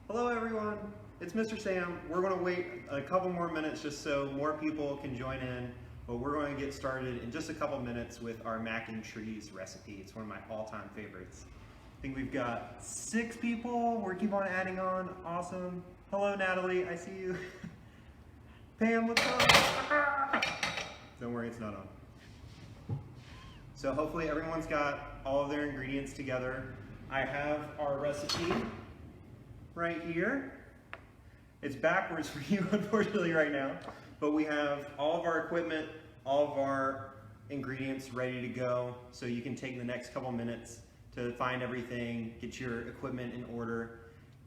Hello everyone, it's Mr. Sam. We're going to wait a couple more minutes just so more people can join in, but we're going to get started in just a couple minutes with our mac and cheese recipe. It's one of my all-time favorites. I think we've got 6 people. We're keep on adding on. Awesome. Hello Natalie, I see you. Pam, what's up? Don't worry, it's not on. So hopefully everyone's got all of their ingredients together. I have our recipe right here. It's backwards for you unfortunately right now, but we have all of our equipment, all of our ingredients ready to go, so you can take the next couple minutes to find everything, get your equipment in order,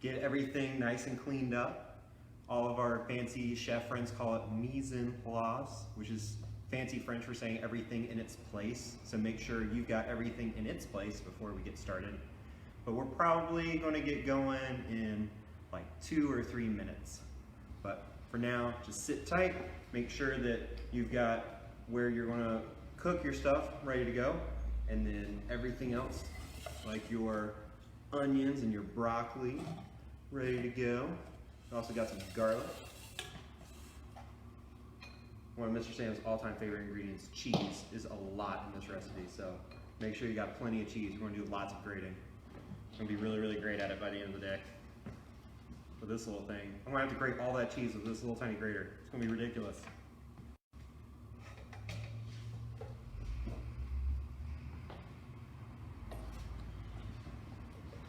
get everything nice and cleaned up. All of our fancy chef friends call it mise en place, which is fancy French for saying everything in its place. So make sure you've got everything in its place before we get started. But we're probably going to get going in like 2 or 3 minutes. But for now, just sit tight, make sure that you've got where you're going to cook your stuff ready to go, and then everything else, like your onions and your broccoli, ready to go. We also got some garlic. One of Mr. Sam's all-time favorite ingredients, cheese, is a lot in this recipe, so make sure you got plenty of cheese. We're going to do lots of grating. I'm going to be really, really great at it by the end of the day. With this little thing. I'm going to have to grate all that cheese with this little tiny grater. It's going to be ridiculous.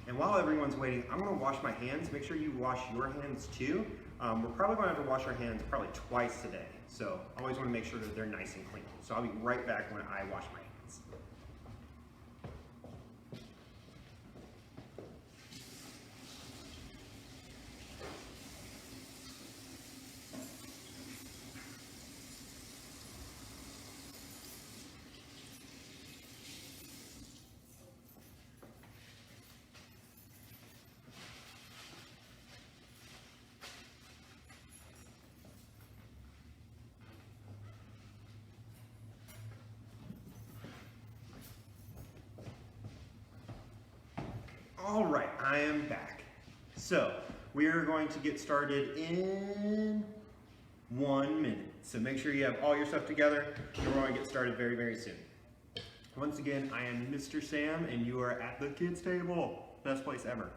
And while everyone's waiting, I'm going to wash my hands. Make sure you wash your hands too. We're probably going to have to wash our hands probably twice today. So I always want to make sure that they're nice and clean. So I'll be right back when I wash my hands. All right, I am back. So we are going to get started in 1 minute. So make sure you have all your stuff together, and we're going to get started very, very soon. Once again, I am Mr. Sam, and you are at the kids' table. Best place ever.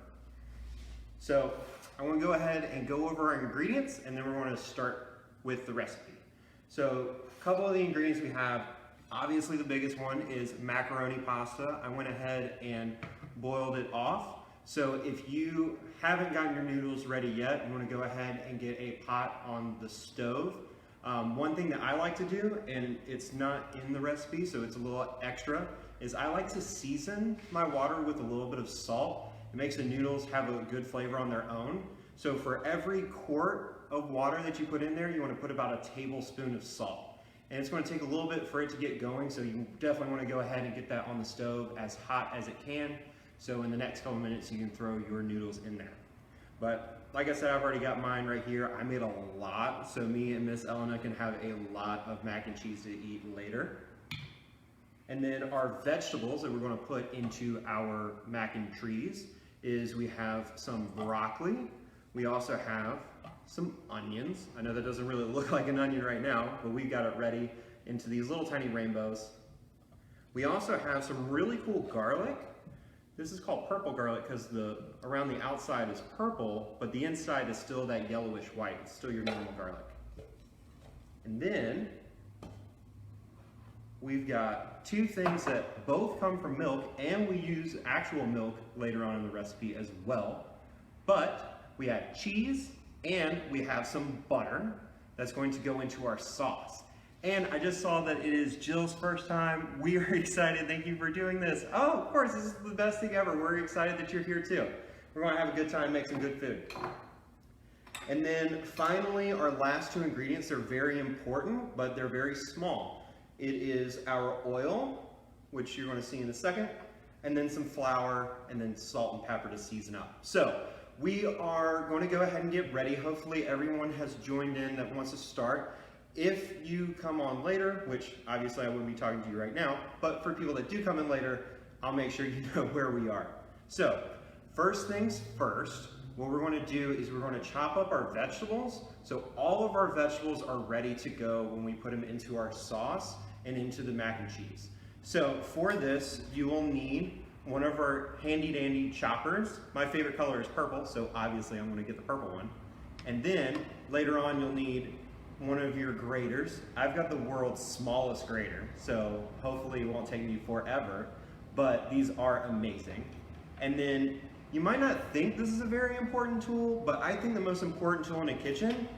So I want to go ahead and go over our ingredients, and then we're going to start with the recipe. So a couple of the ingredients we have, obviously the biggest one is macaroni pasta. I went ahead and boiled it off. So if you haven't gotten your noodles ready yet, you want to go ahead and get a pot on the stove. One thing that I like to do, and it's not in the recipe, so it's a little extra, is I like to season my water with a little bit of salt. It makes the noodles have a good flavor on their own. So for every quart of water that you put in there, you want to put about a tablespoon of salt. And it's going to take a little bit for it to get going, so you definitely want to go ahead and get that on the stove as hot as it can. So in the next couple minutes, you can throw your noodles in there. But like I said, I've already got mine right here. I made a lot, so me and Miss Elena can have a lot of mac and cheese to eat later. And then our vegetables that we're going to put into our mac and cheese is we have some broccoli. We also have some onions. I know that doesn't really look like an onion right now, but we got it ready into these little tiny rainbows. We also have some really cool garlic. This is called purple garlic because around the outside is purple, but the inside is still that yellowish white. It's still your normal garlic. And then we've got 2 things that both come from milk, and we use actual milk later on in the recipe as well. But we have cheese and we have some butter that's going to go into our sauce. And I just saw that it is Jill's first time. We are excited. Thank you for doing this. Oh, of course, this is the best thing ever. We're excited that you're here too. We're going to have a good time, make some good food. And then finally, our last 2 ingredients are very important, but they're very small. It is our oil, which you're going to see in a second, and then some flour, and then salt and pepper to season up. So we are going to go ahead and get ready. Hopefully everyone has joined in that wants to start. If you come on later, which obviously I wouldn't be talking to you right now, but for people that do come in later, I'll make sure you know where we are. So first things first, what we're going to do is we're going to chop up our vegetables so all of our vegetables are ready to go when we put them into our sauce and into the mac and cheese. So for this, you will need one of our handy dandy choppers. My favorite color is purple, so obviously I'm going to get the purple one. And then later on you'll need one of your graters. I've got the world's smallest grater, so hopefully it won't take me forever, but these are amazing. And then you might not think this is a very important tool, but I think the most important tool in a kitchen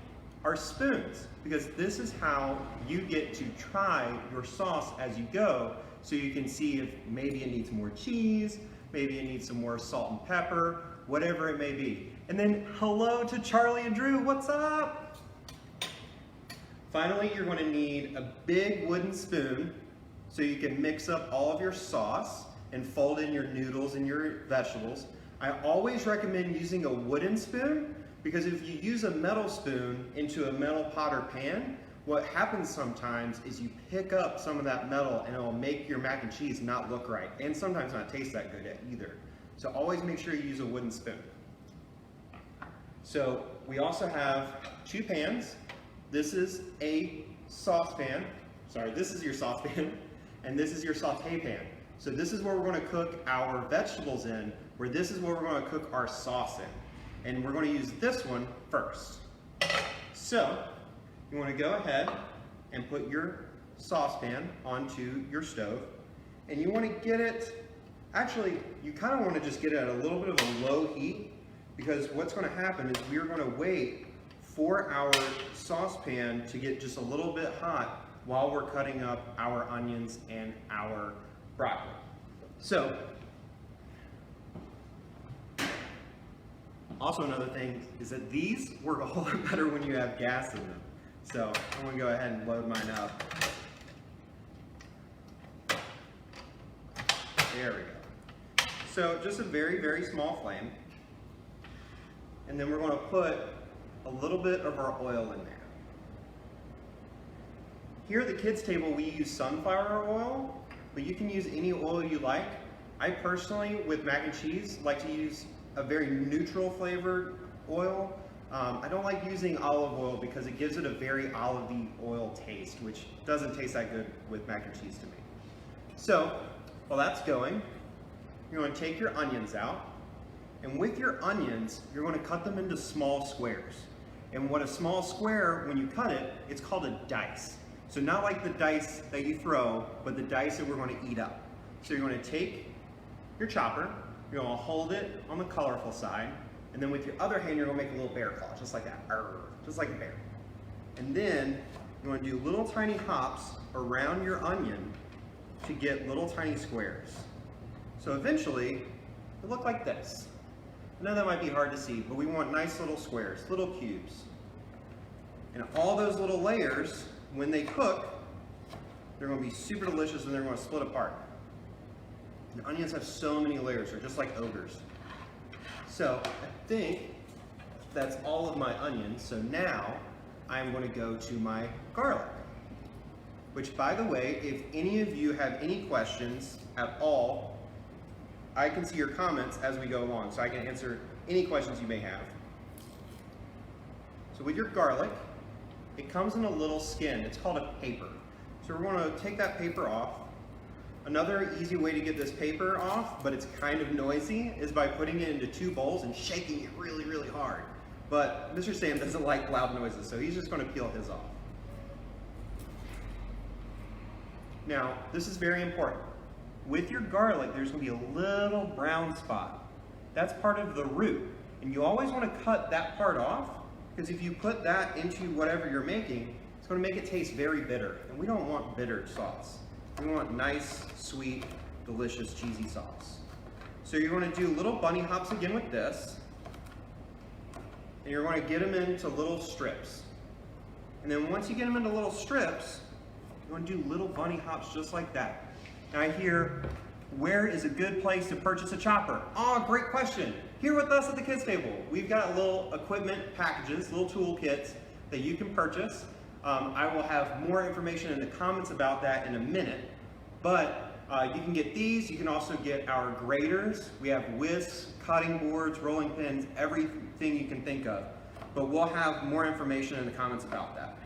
are spoons, because this is how you get to try your sauce as you go, so you can see if maybe it needs more cheese, maybe it needs some more salt and pepper, whatever it may be. And then hello to Charlie and Drew, what's up? Finally, you're going to need a big wooden spoon so you can mix up all of your sauce and fold in your noodles and your vegetables. I always recommend using a wooden spoon, because if you use a metal spoon into a metal pot or pan, what happens sometimes is you pick up some of that metal and it will make your mac and cheese not look right, and sometimes not taste that good either. So always make sure you use a wooden spoon. So we also have 2 pans. This is a saucepan. Sorry, this is your saucepan, and this is your saute pan. So this is where we're going to cook our vegetables in, where this is where we're going to cook our sauce in. And we're going to use this one first. So you want to go ahead and put your saucepan onto your stove, and you want to get it, actually you kind of want to just get it at a little bit of a low heat, because what's going to happen is we're going to wait for our saucepan to get just a little bit hot while we're cutting up our onions and our broccoli. So also another thing is that these work a whole lot better when you have gas in them. So I'm going to go ahead and load mine up. There we go. So just a very, very small flame. And then we're going to put a little bit of our oil in there. Here at the kids' table we use sunflower oil, but you can use any oil you like. I personally, with mac and cheese, like to use a very neutral flavored oil. I don't like using olive oil because it gives it a very olivey oil taste, which doesn't taste that good with mac and cheese to me. So while that's going, you're going to take your onions out, and with your onions, you're going to cut them into small squares. And what a small square, when you cut it, it's called a dice. So not like the dice that you throw, but the dice that we're going to eat up. So you're going to take your chopper, you're going to hold it on the colorful side, and then with your other hand, you're going to make a little bear claw, just like that, just like a bear. And then you want to do little tiny hops around your onion to get little tiny squares. So eventually, it'll look like this. I know that might be hard to see, but we want nice little squares, little cubes. And all those little layers, when they cook, they're going to be super delicious and they're going to split apart. And onions have so many layers, they're just like ogres. So I think that's all of my onions. So now I'm going to go to my garlic. Which, by the way, if any of you have any questions at all, I can see your comments as we go along, so I can answer any questions you may have. So with your garlic, it comes in a little skin. It's called a paper. So we're going to take that paper off. Another easy way to get this paper off, but it's kind of noisy, is by putting it into 2 bowls and shaking it really, really hard. But Mr. Sam doesn't like loud noises, so he's just going to peel his off. Now, this is very important. With your garlic, there's going to be a little brown spot. That's part of the root. And you always want to cut that part off, because if you put that into whatever you're making, it's going to make it taste very bitter. And we don't want bitter sauce. We want nice, sweet, delicious, cheesy sauce. So you're going to do little bunny hops again with this. And you're going to get them into little strips. And then once you get them into little strips, you're going to do little bunny hops just like that. Now I hear, where is a good place to purchase a chopper? Oh, great question. Here with us at the kids table, we've got little equipment packages, little tool kits that you can purchase. I will have more information in the comments about that in a minute, but You can get these. You can also get our graters. We have whisks, cutting boards, rolling pins, everything you can think of. But we'll have more information in the comments about that.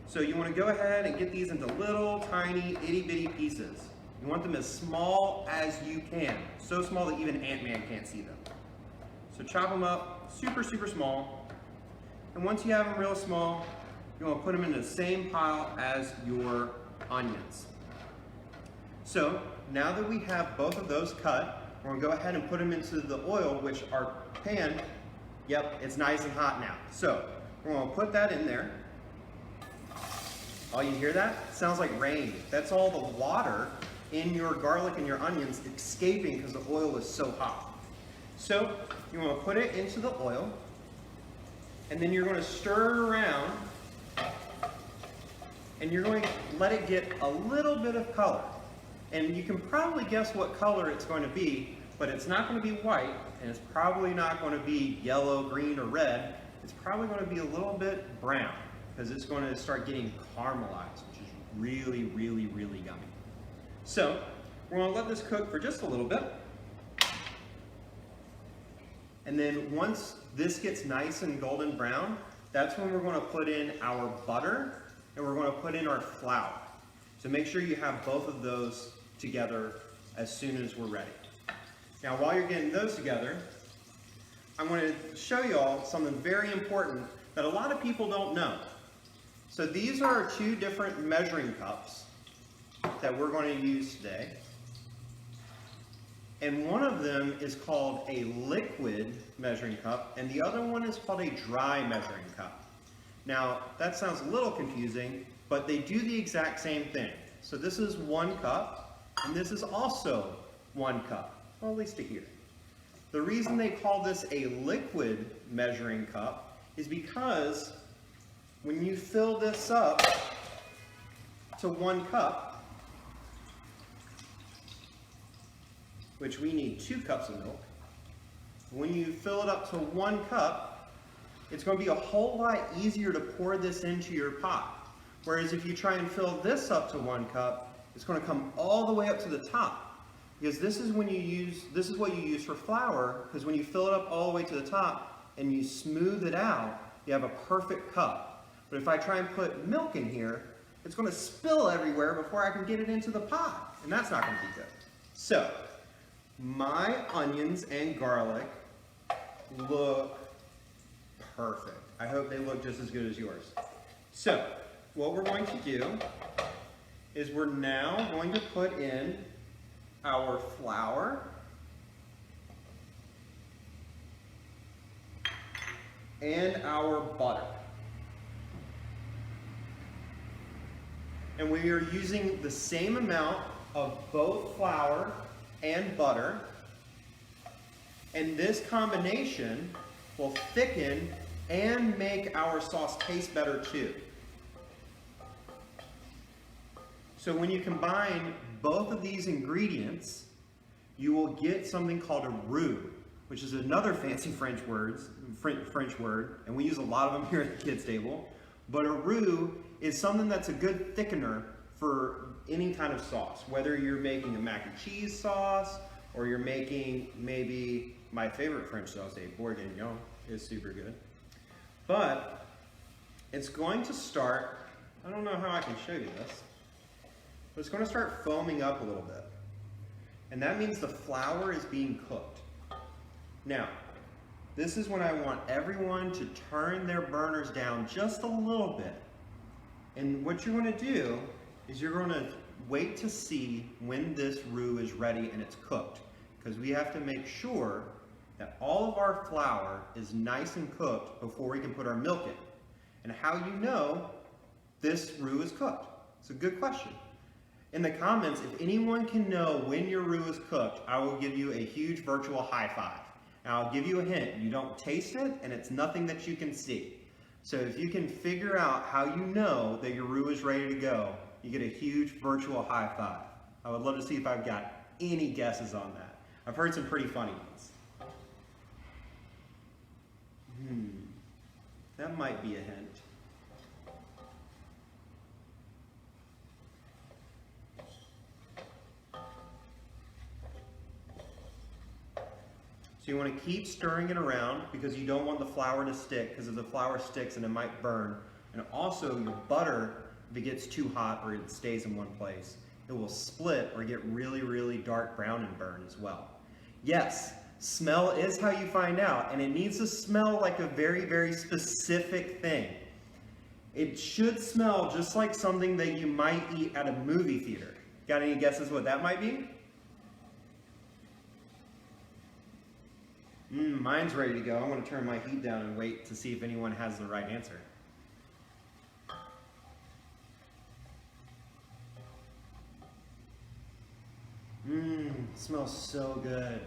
So you want to go ahead and get these into little tiny itty bitty pieces. You want them as small as you can. So small that even Ant-Man can't see them. So chop them up super, super small. And once you have them real small, you want to put them in the same pile as your onions. So now that we have both of those cut, we're going to go ahead and put them into the oil, which our pan, yep, it's nice and hot now. So we're going to put that in there. Oh, you hear that? It sounds like rain. That's all the water in your garlic and your onions escaping because the oil is so hot. So you want to put it into the oil, and then you're going to stir it around, and you're going to let it get a little bit of color. And you can probably guess what color it's going to be, but it's not going to be white, and it's probably not going to be yellow, green, or red. It's probably going to be a little bit brown, because it's going to start getting caramelized, which is really, really, really yummy. So we're going to let this cook for just a little bit. And then once this gets nice and golden brown, that's when we're going to put in our butter and we're going to put in our flour. So make sure you have both of those together as soon as we're ready. Now while you're getting those together, I'm going to show you all something very important that a lot of people don't know. So these are two different measuring cups that we're going to use today. And one of them is called a liquid measuring cup, and the other one is called a dry measuring cup. Now, that sounds a little confusing, but they do the exact same thing. So this is 1 cup, and this is also 1 cup, well, at least a here. The reason they call this a liquid measuring cup is because when you fill this up to 1 cup, which we need 2 cups of milk, when you fill it up to 1 cup, it's going to be a whole lot easier to pour this into your pot. Whereas if you try and fill this up to 1 cup, it's going to come all the way up to the top. Because this is what you use for flour, because when you fill it up all the way to the top and you smooth it out, you have a perfect cup. But if I try and put milk in here, it's going to spill everywhere before I can get it into the pot, and that's not going to be good. So, my onions and garlic look perfect. I hope they look just as good as yours. So, what we're going to do is we're now going to put in our flour and our butter. And we are using the same amount of both flour and butter, and this combination will thicken and make our sauce taste better too. So when you combine both of these ingredients, you will get something called a roux, which is another fancy French word, and we use a lot of them here at the kids' table. But a roux is something that's a good thickener for any kind of sauce, whether you're making a mac and cheese sauce, or you're making maybe my favorite French sauce, a bourguignon, is super good. But it's going to start, I don't know how I can show you this, but it's going to start foaming up a little bit. And that means the flour is being cooked. Now, this is when I want everyone to turn their burners down just a little bit. And what you're going to do is you're going to wait to see when this roux is ready and it's cooked, because we have to make sure that all of our flour is nice and cooked before we can put our milk in. And how you know this roux is cooked? It's a good question. In the comments, if anyone can know when your roux is cooked, I will give you a huge virtual high five. And I'll give you a hint. You don't taste it, and it's nothing that you can see. So if you can figure out how you know that your roux is ready to go, you get a huge virtual high five. I would love to see if I've got any guesses on that. I've heard some pretty funny ones. That might be a hint. So you want to keep stirring it around because you don't want the flour to stick, because if the flour sticks and it might burn. And also your butter, if it gets too hot or it stays in one place, it will split or get really, really dark brown and burn as well. Yes, smell is how you find out, and it needs to smell like a very, very specific thing. It should smell just like something that you might eat at a movie theater. Got any guesses what that might be? Mine's ready to go. I'm going to turn my heat down and wait to see if anyone has the right answer. Smells so good.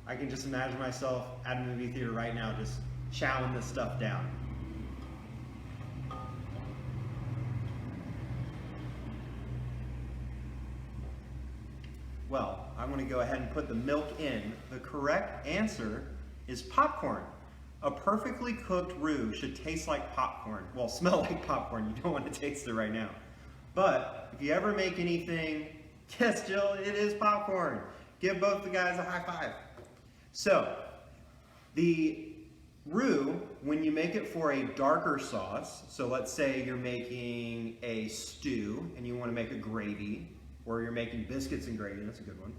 I can just imagine myself at a movie theater right now just chowing this stuff down. Well, I'm going to go ahead and put the milk in. The correct answer is popcorn. A perfectly cooked roux should taste like popcorn. Well, smell like popcorn. You don't want to taste it right now. But if you ever make anything, yes, Jill, it is popcorn. Give both the guys a high five. So, the roux, when you make it for a darker sauce, so let's say you're making a stew and you want to make a gravy, or you're making biscuits and gravy, that's a good one.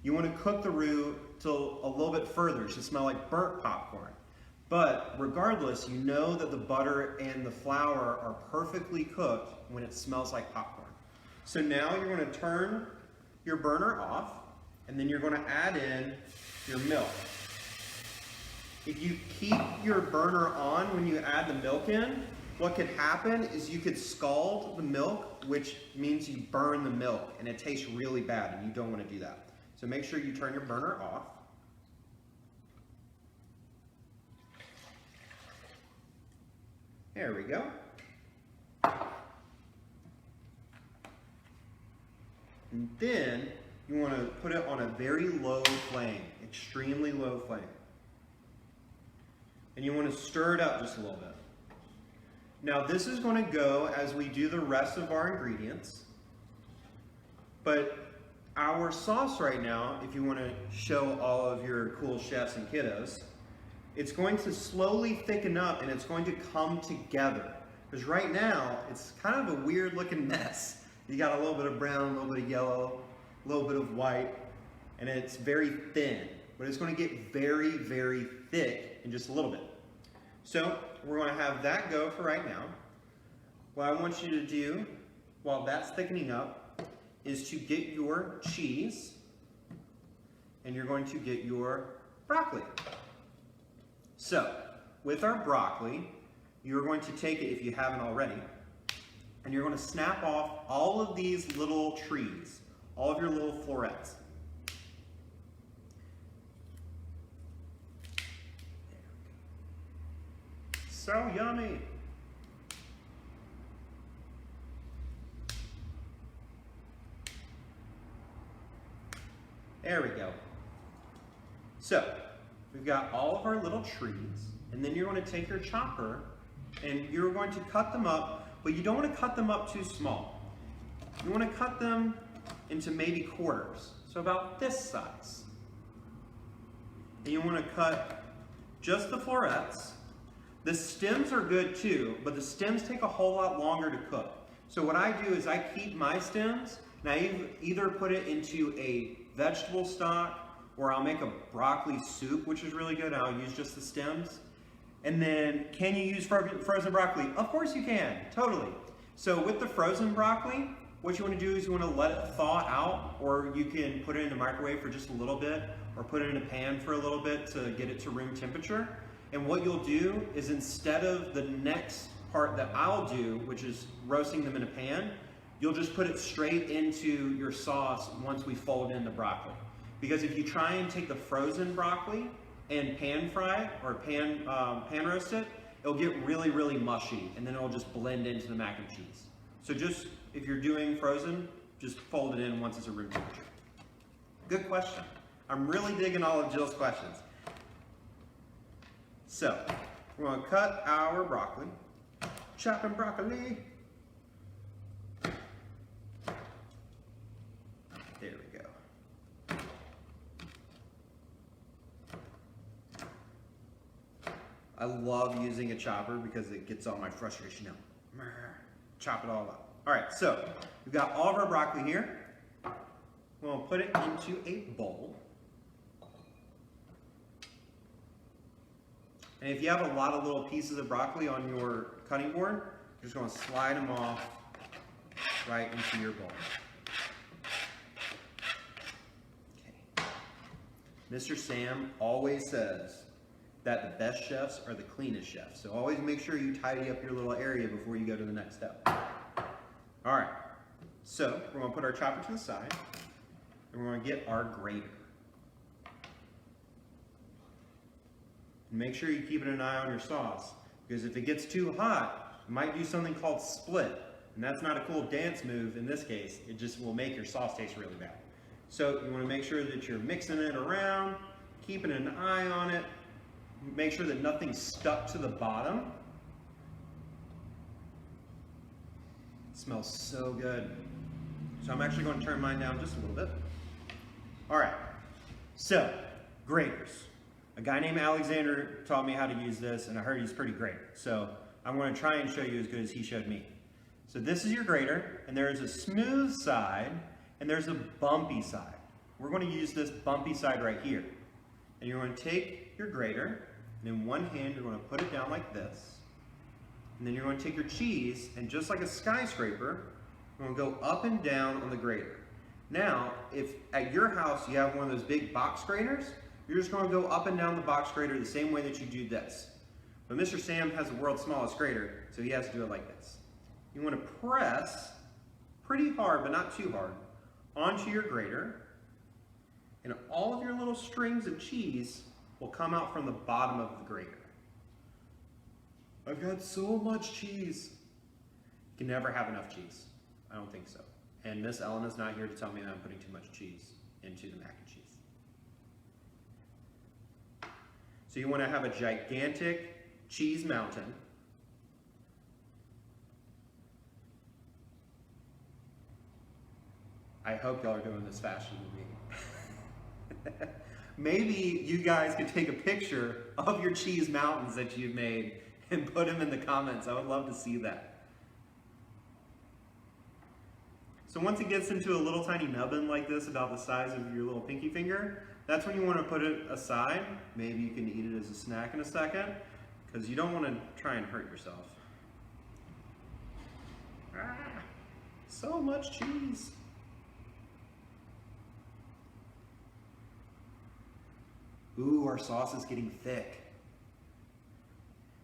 You want to cook the roux till a little bit further. It should smell like burnt popcorn. But regardless, you know that the butter and the flour are perfectly cooked when it smells like popcorn. So now you're going to turn your burner off, and then you're going to add in your milk. If you keep your burner on when you add the milk in, what could happen is you could scald the milk, which means you burn the milk, and it tastes really bad, and you don't want to do that. So make sure you turn your burner off. There we go. And then you want to put it on a very low flame, extremely low flame. And you want to stir it up just a little bit. Now this is going to go as we do the rest of our ingredients. But our sauce right now, if you want to show all of your cool chefs and kiddos, it's going to slowly thicken up and it's going to come together. Because right now, it's kind of a weird looking mess. You got a little bit of brown, a little bit of yellow, a little bit of white, and it's very thin. But it's going to get very, very thick in just a little bit. So we're going to have that go for right now. What I want you to do while that's thickening up is to get your cheese and you're going to get your broccoli. So with our broccoli, you're going to take it, if you haven't already, and you're going to snap off all of these little trees, all of your little florets. So yummy. There we go. So we've got all of our little trees, and then you're going to take your chopper and you're going to cut them up, but you don't want to cut them up too small. You want to cut them into maybe quarters, so about this size. And you want to cut just the florets. The stems are good too, but the stems take a whole lot longer to cook. So what I do is I keep my stems, and I either put it into a vegetable stock, or I'll make a broccoli soup, which is really good. I'll use just the stems. And then, can you use frozen broccoli? Of course you can, totally. So with the frozen broccoli, what you want to do is you want to let it thaw out, or you can put it in the microwave for just a little bit, or put it in a pan for a little bit to get it to room temperature. And what you'll do is, instead of the next part that I'll do, which is roasting them in a pan, you'll just put it straight into your sauce once we fold in the broccoli. Because if you try and take the frozen broccoli and pan fry or pan roast it, it'll get really, really mushy, and then it'll just blend into the mac and cheese. So just, if you're doing frozen, just fold it in once it's at room temperature. Good question. I'm really digging all of Jill's questions. So, we're going to cut our broccoli. Chopping broccoli. There we go. I love using a chopper because it gets all my frustration out. Chop it all up. All right, so we've got all of our broccoli here. We'll put it into a bowl. And if you have a lot of little pieces of broccoli on your cutting board, you're just going to slide them off right into your bowl. Okay. Mr. Sam always says that the best chefs are the cleanest chefs. So always make sure you tidy up your little area before you go to the next step. All right, so we're going to put our chopper to the side, and we're going to get our grater. Make sure you keep an eye on your sauce, because if it gets too hot, it might do something called split, and that's not a cool dance move in this case. It just will make your sauce taste really bad. So you want to make sure that you're mixing it around, keeping an eye on it, make sure that nothing's stuck to the bottom. It smells so good. So I'm actually going to turn mine down just a little bit. All right, so graters. A guy named Alexander taught me how to use this, and I heard he's pretty great. So I'm going to try and show you as good as he showed me. So this is your grater, and there is a smooth side, and there's a bumpy side. We're going to use this bumpy side right here. And you're going to take your grater, and in one hand you're going to put it down like this. And then you're going to take your cheese, and just like a skyscraper, you're going to go up and down on the grater. Now, if at your house you have one of those big box graters, you're just going to go up and down the box grater the same way that you do this. But Mr. Sam has the world's smallest grater, so he has to do it like this. You want to press pretty hard, but not too hard, onto your grater, and all of your little strings of cheese will come out from the bottom of the grater. I've got so much cheese. You can never have enough cheese. I don't think so. And Miss Ellen is not here to tell me that I'm putting too much cheese into the mac and cheese. So you want to have a gigantic cheese mountain. I hope y'all are doing this faster than me. Maybe you guys could take a picture of your cheese mountains that you've made and put them in the comments. I would love to see that. So once it gets into a little tiny nubbin like this, about the size of your little pinky finger, that's when you want to put it aside. Maybe you can eat it as a snack in a second, because you don't want to try and hurt yourself. Ah, so much cheese. Ooh, our sauce is getting thick.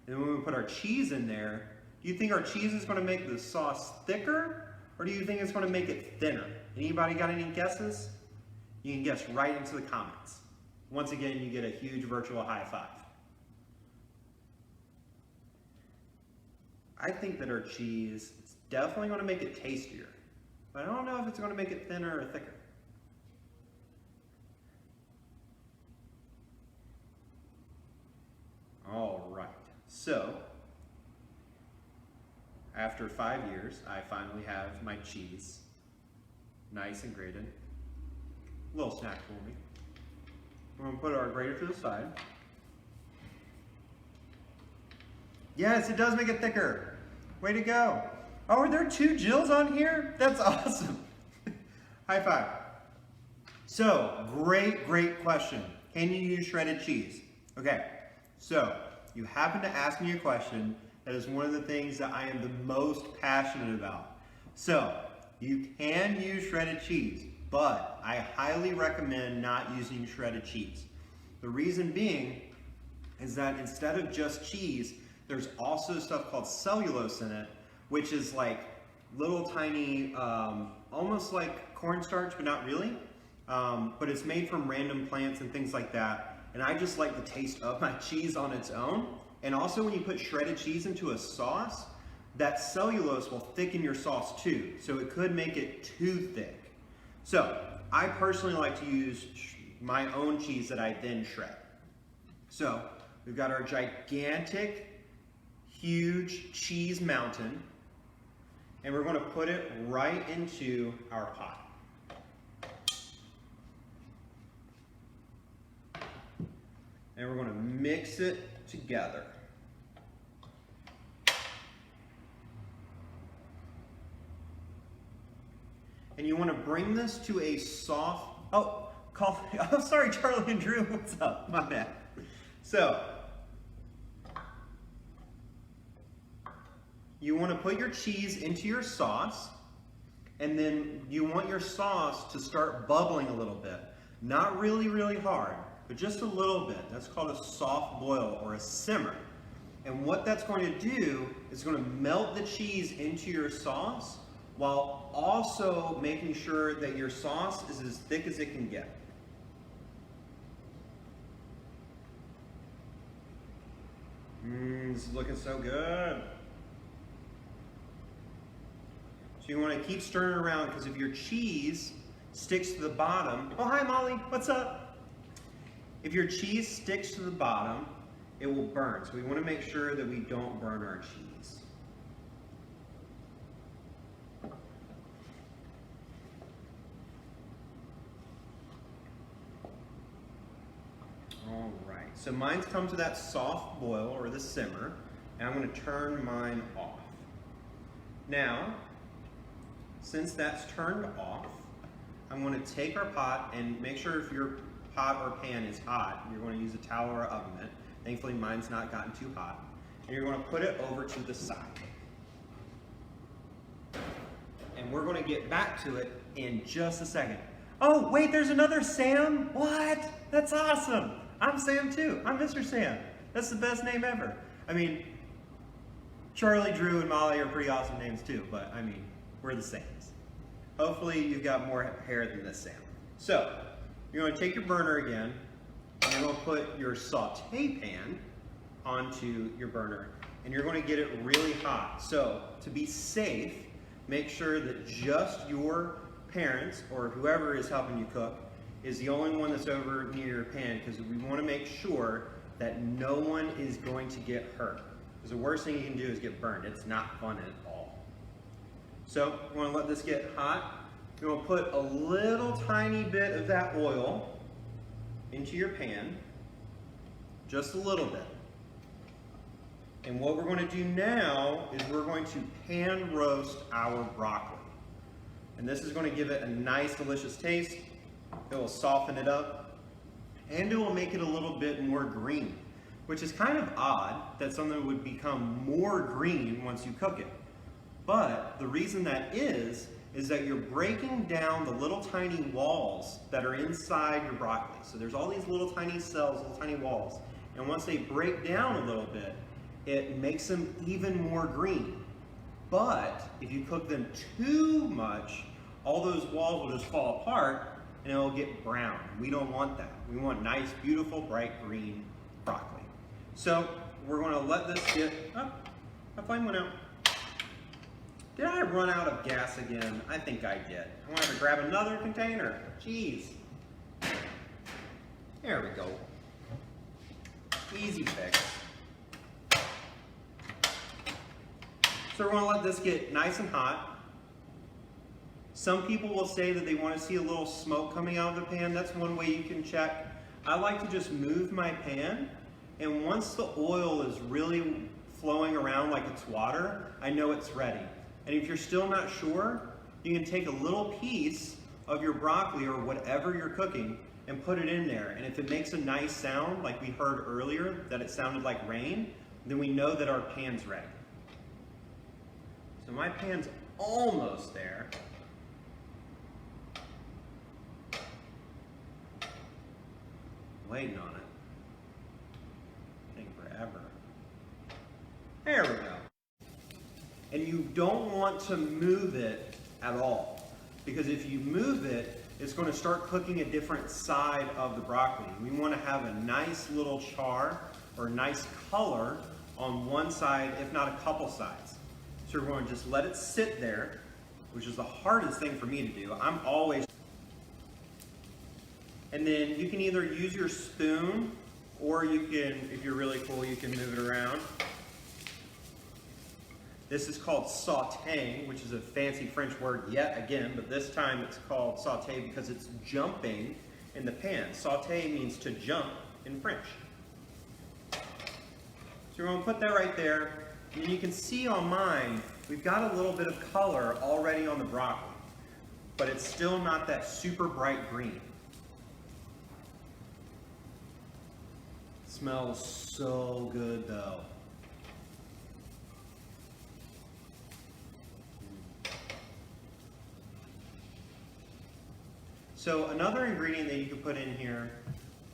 And then when we put our cheese in there, do you think our cheese is going to make the sauce thicker, or do you think it's going to make it thinner? Anybody got any guesses? You can guess right into the comments. Once again, you get a huge virtual high five. I think that our cheese is definitely going to make it tastier, but I don't know if it's going to make it thinner or thicker. All right, so after 5 years, I finally have my cheese nice and grated. A little snack for me. We're going to put our grater to the side. Yes, it does make it thicker. Way to go. Oh, are there 2 Jills on here? That's awesome. High five. So, great question. Can you use shredded cheese? Okay, so you happen to ask me a question that is one of the things that I am the most passionate about. So, you can use shredded cheese, but I highly recommend not using shredded cheese. The reason being is that instead of just cheese, there's also stuff called cellulose in it, which is like little tiny, almost like cornstarch, but not really. But it's made from random plants and things like that. And I just like the taste of my cheese on its own. And also when you put shredded cheese into a sauce, that cellulose will thicken your sauce too. So it could make it too thick. So I personally like to use my own cheese that I then shred. So we've got our gigantic, huge cheese mountain, and we're going to put it right into our pot. And we're going to mix it together. you want to bring this to a soft, oh, sorry, Charlie and Drew, what's up? My bad. So, you want to put your cheese into your sauce, and then you want your sauce to start bubbling a little bit. Not really, really hard, but just a little bit. That's called a soft boil or a simmer. And what that's going to do is going to melt the cheese into your sauce while also making sure that your sauce is as thick as it can get. This is looking so good. So you want to keep stirring around, because if your cheese sticks to the bottom, oh hi Molly, what's up? If your cheese sticks to the bottom, it will burn. So we want to make sure that we don't burn our cheese. All right, so mine's come to that soft boil or the simmer, and I'm going to turn mine off. Now, since that's turned off, I'm going to take our pot and make sure if your pot or pan is hot, you're going to use a towel or oven mitt. Thankfully mine's not gotten too hot. And you're going to put it over to the side. And we're going to get back to it in just a second. Oh, wait, there's another Sam? What? That's awesome. I'm Sam too. I'm Mr. Sam. That's the best name ever. I mean, Charlie, Drew, and Molly are pretty awesome names too, but I mean, we're the Sams. Hopefully you've got more hair than this Sam. So, you're going to take your burner again, and you're going to put your saute pan onto your burner, and you're going to get it really hot. So, to be safe, make sure that just your parents, or whoever is helping you cook, is the only one that's over near your pan, because we want to make sure that no one is going to get hurt. Because the worst thing you can do is get burned. It's not fun at all. So, you want to let this get hot. You're going to put a little tiny bit of that oil into your pan, just a little bit. And what we're going to do now is we're going to pan roast our broccoli. And this is going to give it a nice, delicious taste. It will soften it up, and it will make it a little bit more green, which is kind of odd that something would become more green once you cook it. But the reason that is that you're breaking down the little tiny walls that are inside your broccoli. So there's all these little tiny cells, little tiny walls. And once they break down a little bit, it makes them even more green. But if you cook them too much, all those walls will just fall apart and it'll get brown. We don't want that. We want nice, beautiful, bright green broccoli. So we're going to let this get, oh, my flame went out. Did I run out of gas again? I think I did. I'm gonna have to grab another container. Jeez. There we go. Easy fix. So we're gonna let this get nice and hot. Some people will say that they want to see a little smoke coming out of the pan. That's one way you can check. I like to just move my pan, and once the oil is really flowing around like it's water, I know it's ready. And if you're still not sure, you can take a little piece of your broccoli or whatever you're cooking and put it in there. And if it makes a nice sound, like we heard earlier, that it sounded like rain, then we know that our pan's ready. So my pan's almost there. Waiting on it. Taking forever. There we go. And you don't want to move it at all, because if you move it, it's going to start cooking a different side of the broccoli. We want to have a nice little char or nice color on one side, if not a couple sides. So we're going to just let it sit there, which is the hardest thing for me to do. I'm always... And then you can either use your spoon, or you can, if you're really cool, you can move it around. This is called sautéing, which is a fancy French word yet again, but this time it's called sauté because it's jumping in the pan. Sauté means to jump in French. So we're going to put that right there, and you can see on mine, we've got a little bit of color already on the broccoli. but it's still not that super bright green. Smells so good though. So another ingredient that you can put in here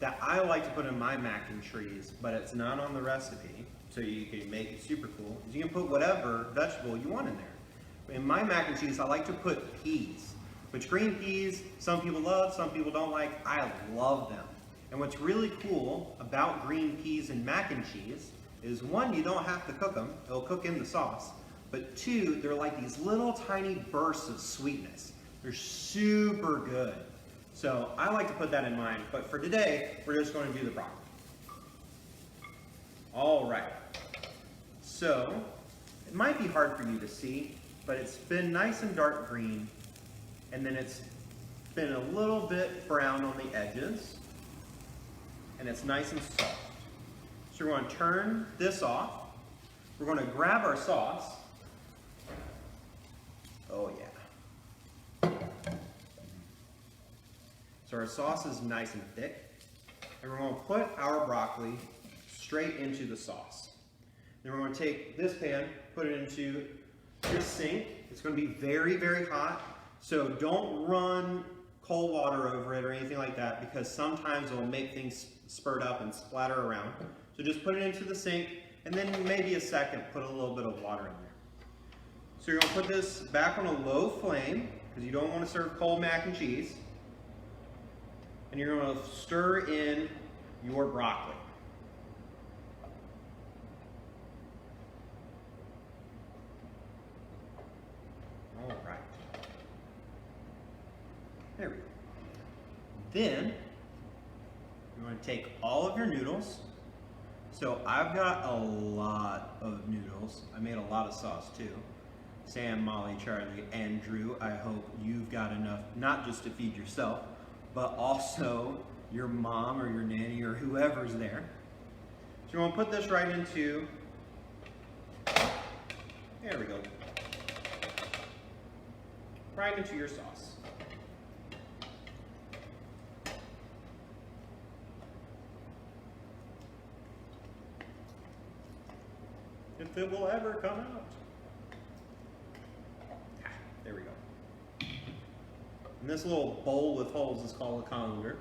that I like to put in my mac and cheese, but it's not on the recipe, so you can make it super cool, is you can put whatever vegetable you want in there. In my mac and cheese, I like to put peas, which green peas, some people love, some people don't like. I love them. And what's really cool about green peas in mac and cheese is, one, you don't have to cook them, it'll cook in the sauce, but two, they're like these little tiny bursts of sweetness. They're super good. So I like to put that in mine, but for today, we're just going to do the broccoli. All right, so it might be hard for you to see, but it's been nice and dark green, and then it's been a little bit brown on the edges, and it's nice and soft. So we're going to turn this off. We're going to grab our sauce. Oh yeah. So our sauce is nice and thick, and we're going to put our broccoli straight into the sauce. Then we're going to take this pan, put it into this sink. It's going to be very, very hot, so don't run cold water over it or anything like that, because sometimes it will make things spurt up and splatter around. So just put it into the sink, and then maybe a second, put a little bit of water in there. So you're going to put this back on a low flame, because you don't want to serve cold mac and cheese. And you're going to stir in your broccoli. All right. There we go. Then you're going to take all of your noodles. So I've got a lot of noodles. I made a lot of sauce too. Sam, Molly, Charlie, and Drew, I hope you've got enough, not just to feed yourself, but also your mom or your nanny or whoever's there. So you're going to put this right into, there we go, right into your sauce. If it will ever come out. There we go. And this little bowl with holes is called a colander.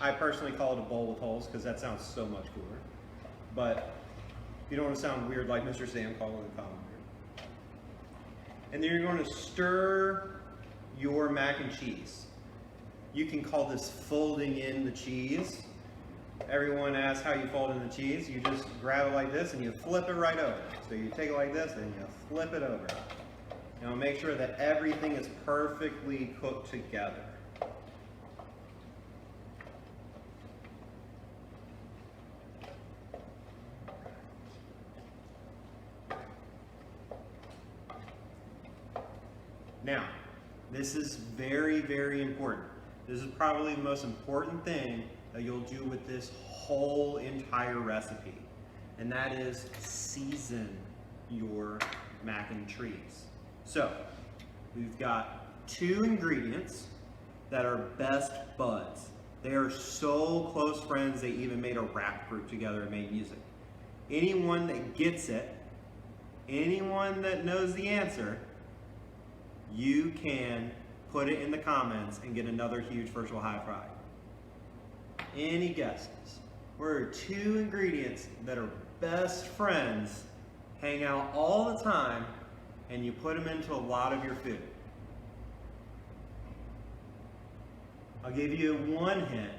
I personally call it a bowl with holes because that sounds so much cooler. But if you don't want to sound weird like Mr. Sam, call it a colander. And then you're going to stir your mac and cheese. You can call this folding in the cheese. Everyone asks how you fold in the cheese. You just grab it like this and you flip it right over. So you take it like this and you flip it over. Now make sure that everything is perfectly cooked together. Now, this is very, very important. This is probably the most important thing that you'll do with this whole entire recipe, and that is season your mac and cheese. So, we've got 2 ingredients that are best buds. They are so close friends, they even made a rap group together and made music. Anyone that gets it, anyone that knows the answer, you can put it in the comments and get another huge virtual high five. Any guesses? What are 2 ingredients that are best friends, hang out all the time, and you put them into a lot of your food? I'll give you one hint.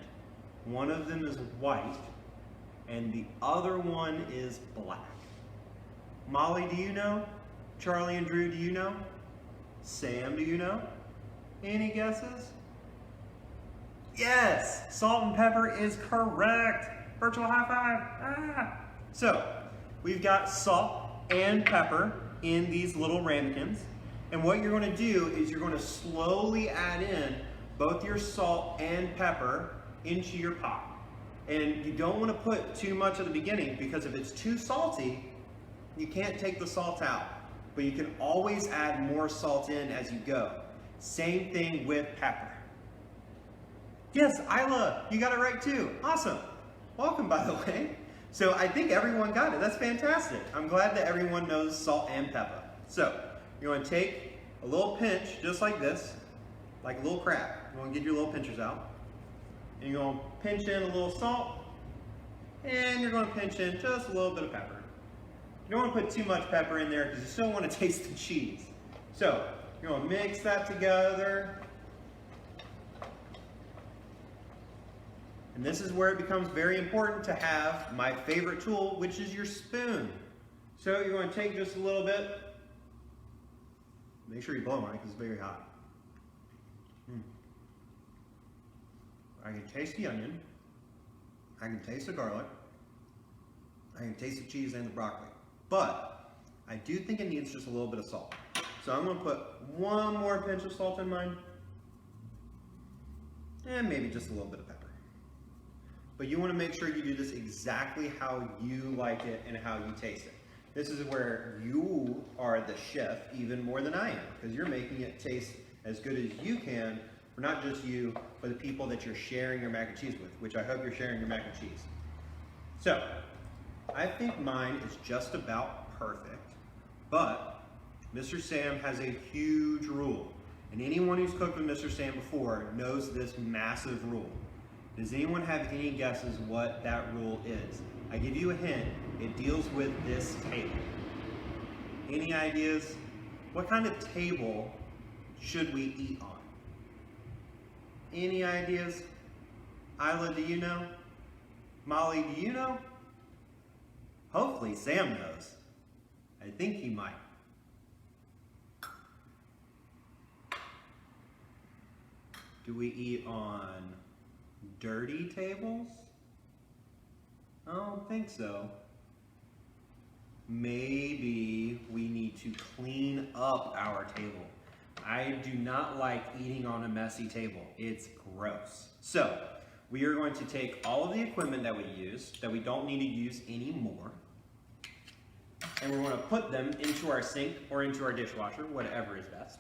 One of them is white, and the other one is black. Molly, do you know? Charlie and Drew, do you know? Sam, do you know? Any guesses? Yes, salt and pepper is correct. Virtual high five. So, we've got salt and pepper in these little ramekins. And what you're going to do is you're going to slowly add in both your salt and pepper into your pot. And you don't want to put too much at the beginning, because if it's too salty, you can't take the salt out. But you can always add more salt in as you go. Same thing with pepper. Yes, Isla, you got it right too. Awesome. Welcome, by the way. So I think everyone got it. That's fantastic. I'm glad that everyone knows salt and pepper. So you're going to take a little pinch, just like this, like a little crab. You're going to get your little pinchers out. And you're going to pinch in a little salt. And you're going to pinch in just a little bit of pepper. You don't want to put too much pepper in there because you still want to taste the cheese. So you're going to mix that together. And this is where it becomes very important to have my favorite tool, which is your spoon. So you're going to take just a little bit. Make sure you blow on it because it's very hot. I can taste the onion. I can taste the garlic. I can taste the cheese and the broccoli. But I do think it needs just a little bit of salt. So I'm going to put one more pinch of salt in mine. And maybe just a little bit of pepper. But you want to make sure you do this exactly how you like it and how you taste it. This is where you are the chef even more than I am, because you're making it taste as good as you can for not just you, but the people that you're sharing your mac and cheese with, which I hope you're sharing your mac and cheese. So, I think mine is just about perfect, but Mr. Sam has a huge rule, and anyone who's cooked with Mr. Sam before knows this massive rule. Does anyone have any guesses what that rule is? I give you a hint. It deals with this table. Any ideas? What kind of table should we eat on? Any ideas? Isla, do you know? Molly, do you know? Hopefully Sam knows. I think he might. Do we eat on dirty tables? I don't think so. Maybe we need to clean up our table. I do not like eating on a messy table. It's gross. So we are going to take all of the equipment that we use, that we don't need to use anymore, and we're going to put them into our sink or into our dishwasher, whatever is best.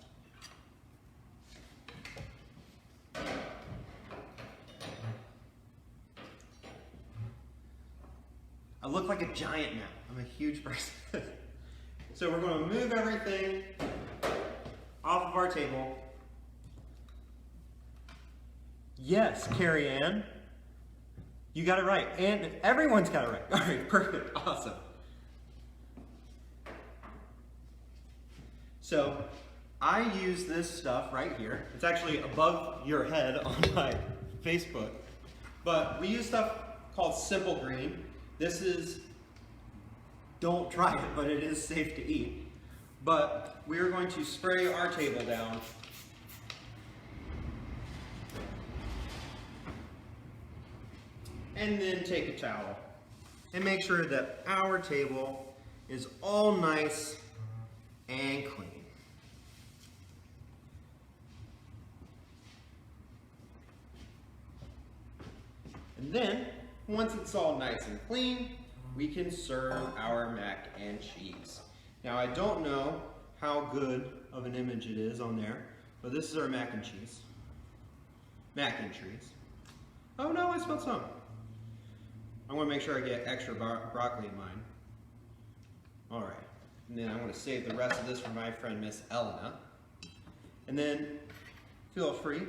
I look like a giant now. I'm a huge person. So we're going to move everything off of our table. Yes, Carrie Ann. You got it right. And everyone's got it right. All right, perfect. Awesome. So I use this stuff right here. It's actually above your head on my Facebook. But we use stuff called Simple Green. This is, don't try it, but it is safe to eat. But we are going to spray our table down. And then take a towel and make sure that our table is all nice and clean. And then, once it's all nice and clean, we can serve our mac and cheese. Now, I don't know how good of an image it is on there, but this is our mac and cheese. Mac and cheese. Oh no, I spilled some. I want to make sure I get extra broccoli in mine. All right, and then I want to save the rest of this for my friend Miss Elena. And then feel free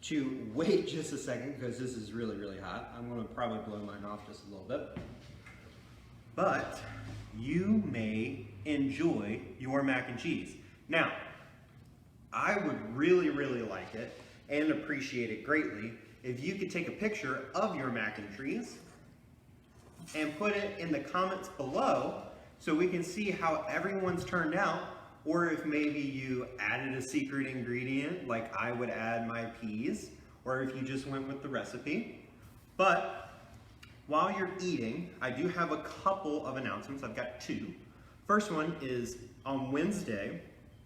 to wait just a second because this is really, really hot. I'm going to probably blow mine off just a little bit. But you may enjoy your mac and cheese. Now, I would really, really like it and appreciate it greatly if you could take a picture of your mac and cheese and put it in the comments below so we can see how everyone's turned out, or if maybe you added a secret ingredient like I would add my peas, or if you just went with the recipe. But while you're eating, I do have a couple of announcements. I've got two. First one is on Wednesday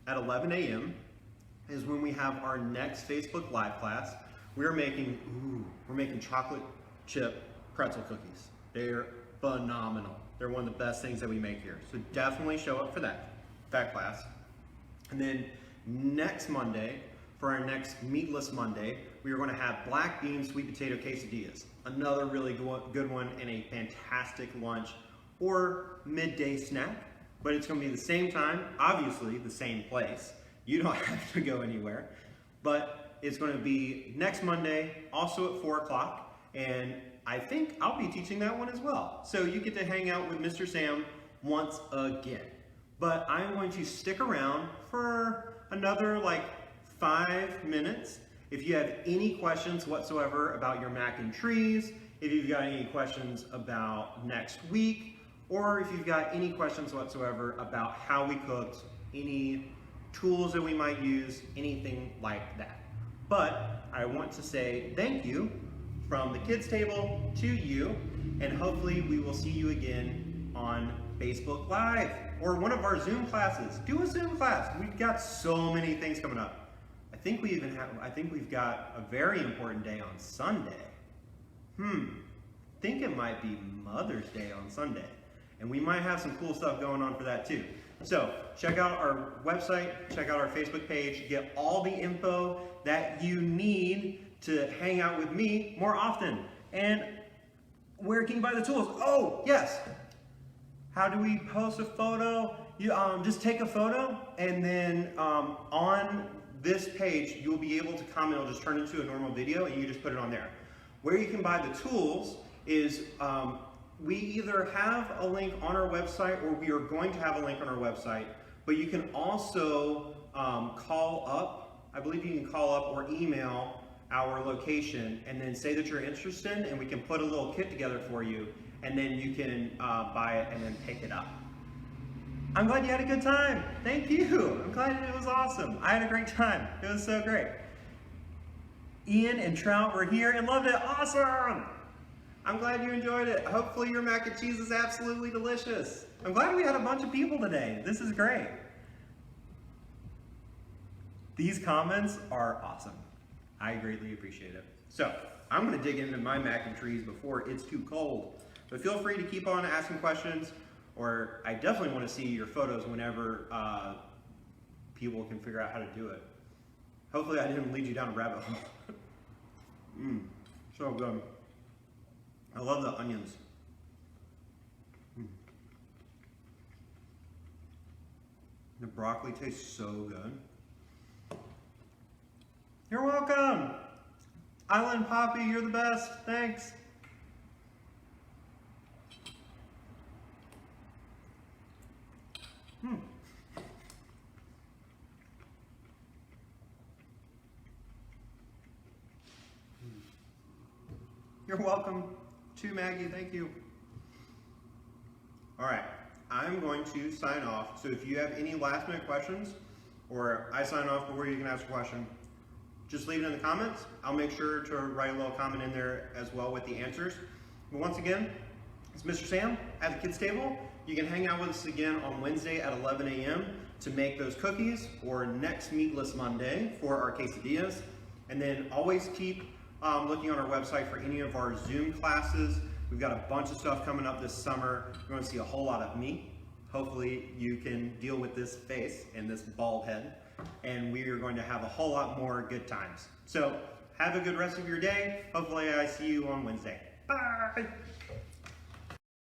at 11 a.m. is when we have our next Facebook Live class. We're making chocolate chip pretzel cookies. They're phenomenal. They're one of the best things that we make here. So definitely show up for that class. And then next Monday, for our next meatless Monday, we are going to have black bean sweet potato quesadillas. Another really good one and a fantastic lunch or midday snack. But it's going to be the same time, obviously the same place. You don't have to go anywhere. But it's going to be next Monday, also at 4 o'clock. And I think I'll be teaching that one as well. So you get to hang out with Mr. Sam once again. But I'm going to stick around for another like 5 minutes. If you have any questions whatsoever about your mac and trees, if you've got any questions about next week, or if you've got any questions whatsoever about how we cooked, any tools that we might use, anything like that. But I want to say thank you from the kids table to you, and hopefully we will see you again on Facebook Live or one of our Zoom classes. Do a Zoom class. We've got so many things coming up. I think we've got a very important day on Sunday. I think it might be Mother's Day on Sunday. And we might have some cool stuff going on for that too. So check out our website, check out our Facebook page, get all the info that you need to hang out with me more often. And where can you buy the tools? Oh, yes. How do we post a photo? You just take a photo, and then on this page, you'll be able to comment. It'll just turn into a normal video, and you just put it on there. Where you can buy the tools is we either have a link on our website, or we are going to have a link on our website, but you can also call up. I believe you can call up or email our location and then say that you're interested, and we can put a little kit together for you, and then you can buy it and then pick it up. I'm glad you had a good time. Thank you. I'm glad it was awesome. I had a great time. It was so great. Ian and Trout were here and loved it. Awesome. I'm glad you enjoyed it. Hopefully your mac and cheese is absolutely delicious. I'm glad we had a bunch of people today. This is great. These comments are awesome. I greatly appreciate it. So I'm going to dig into my mac and cheese before it's too cold. But feel free to keep on asking questions, or I definitely want to see your photos whenever people can figure out how to do it. Hopefully I didn't lead you down a rabbit hole. So good. I love the onions. The broccoli tastes so good. You're welcome. Island Poppy, you're the best. Thanks. You're welcome too, Maggie. Thank you. All right, I'm going to sign off. So if you have any last minute questions, or I sign off before you can ask a question, just leave it in the comments. I'll make sure to write a little comment in there as well with the answers. But once again, it's Mr. Sam at the kids table. You can hang out with us again on Wednesday at 11 a.m. to make those cookies, or next Meatless Monday for our quesadillas. And then always keep looking on our website for any of our Zoom classes. We've got a bunch of stuff coming up this summer. You're going to see a whole lot of me. Hopefully you can deal with this face and this bald head. And we are going to have a whole lot more good times. So have a good rest of your day. Hopefully I see you on Wednesday. Bye!